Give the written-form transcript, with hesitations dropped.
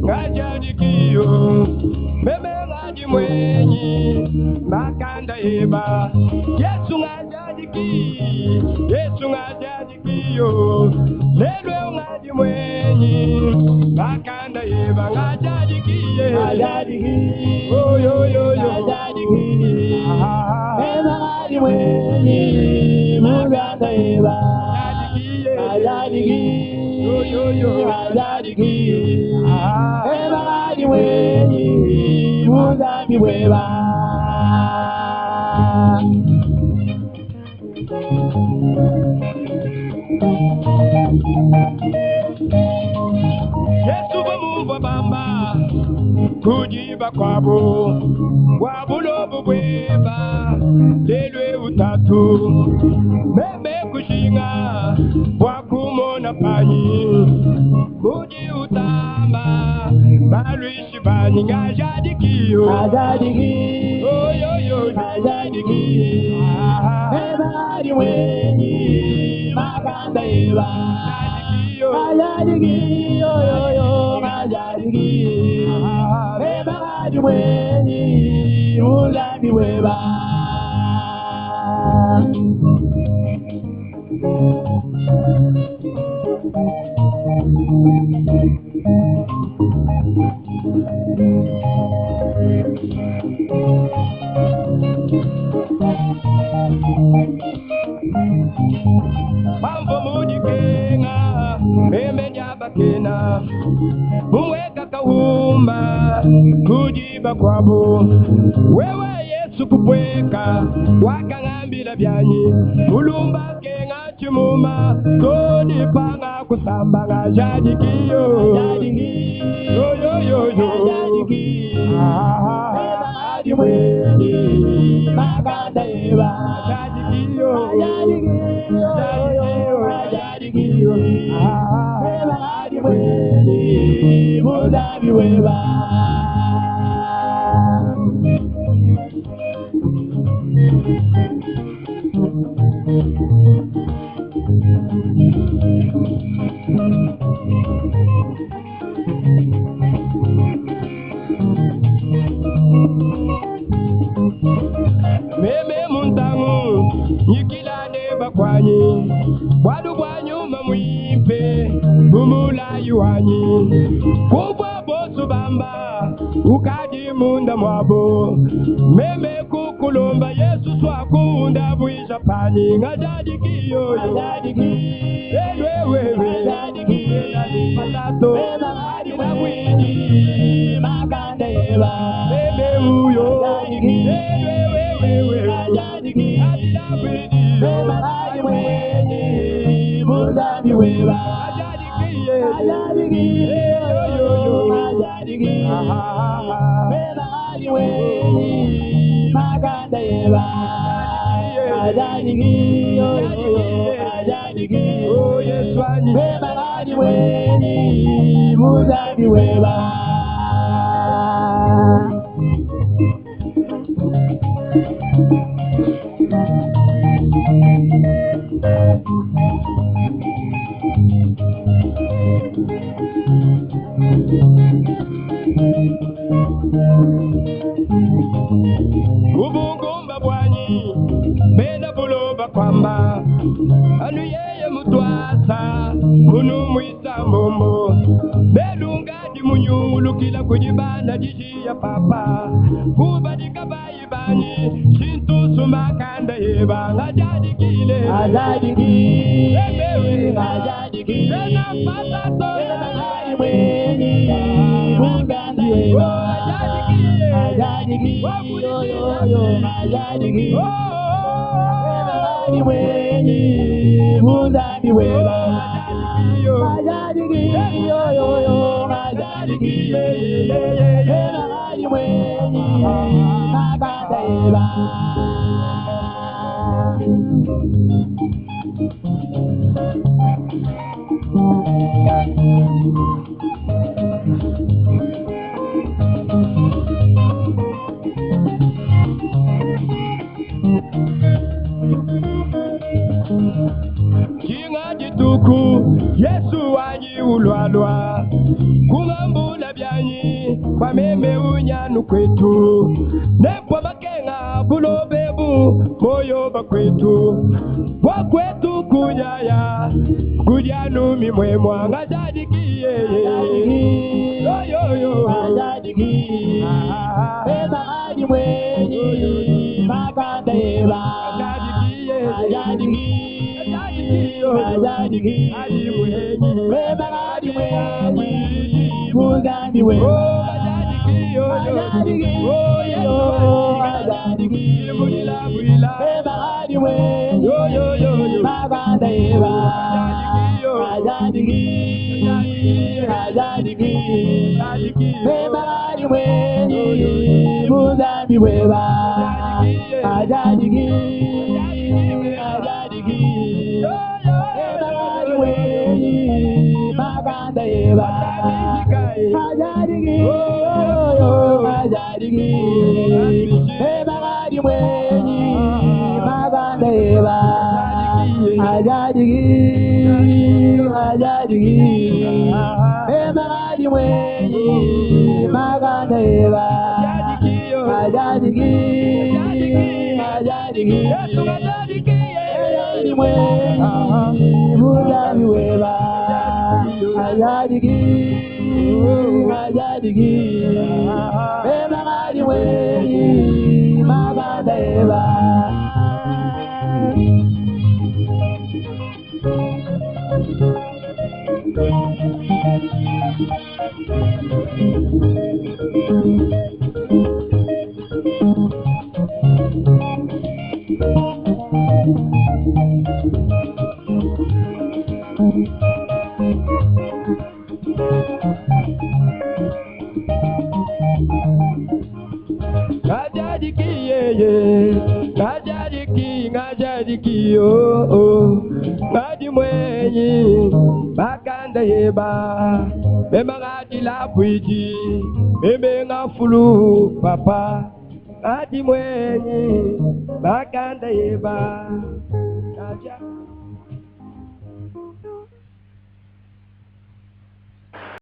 Ngajadikiyo meme ngaji mwenyi makanda eba Yesu ngajadikiyo lelwe ngaji mwenyi makanda eba ngajadikiye oh yo yo yo ngajadikiye meme ngaji mwenyi makanda eba ngajadikiye yo yo yo ngajadikiye Everybody wenyi muzambi weba Yesu bamuva bamba kujiba kwabo wabulobu bweba lelwe utatu meme kushinga wakumona panyi muji utama baluishi bani ngajadikiyo oh yo yo ngajadikiyo everybody wenyi makanda eba ngajadikiyo yo yo ngajadikiyo everybody wenyi muzambi weba Mambo mujikenga meme nyabakena mumweka kahumba kujiba kwabo wewe Yesu kupweka wakangambila byanyi mulumba kenga chimuma kodi panga kusamba ngajadikiyo yo yo yo yo ngajadikiyo mwenyi makanda eba ngajadikiyo ngajadikiyo ngajadikiyo mwenyi muzambi weba meme muntangu nyikilane bakwanyi bwadu bwanyuma mwipe bumulayi wanyi kubwa bosu bamba ukaji munda mwabo meme kukulumba Yesu swakunda bwisha pani ngajadikiyo ngajadikiyo patato ngajadikiyo makanda eba meme uyo muzambi weba ngajadikiyo yo ngajadikiyo ngajadikiyo makanda eba ngajadikiyo ngajadikiyo Yesu anyi ngajadikiyo muzambi weba ubungumba bwanyi bena buloba kwamba anu yeye mutwasa munu mwisa mombo belungadi munyulu kila kujibanda jiji ya papa kubadika bayi bani shintu sumakanda yeba ngajadikile ngajadikile na patato ngajadikile mwenyi munganda yeba ngajadikile ngajadikile ngadi mwenyi muzambi weba ngadi yo yo yo ngadi ngadi mwenyi makanda eba Kinga jituku Yesu wanyi ulwalwa Kungambula byanyi kwa meme unyanu kwetu Nepwa bakenga bulo bebu moyo bakwetu Kwa kwetu kunyaya kudyanu mimwemwa ngajadikiye yo yo yo ngajadikiye Beba ngadi mwenyi makanda eba ngajadikiye Ngajadiki, beba ngadi mwenyi, muzambi we. Ngajadiki, beba ngadi mwenyi, makanda eba. Ngajadiki, beba ngadi mwenyi, muzambi weba. Ngajadiki, makanda eba ngajadiki ngajadiki eba ngadi mwenyi makanda eba ngajadiki ngajadiki eba ngadi mwenyi makanda eba ngajadiki ngajadiki ngadi mwenyi muzambi weba ngajadiki ngajadiki beba ngadi mwenyi makanda eba ngajadiki yeye ngajadiki yo ngadi mwenyi makanda yeba bema ngadi lapwiji bebe ngafulu papa ngadi mwenyi makanda yeba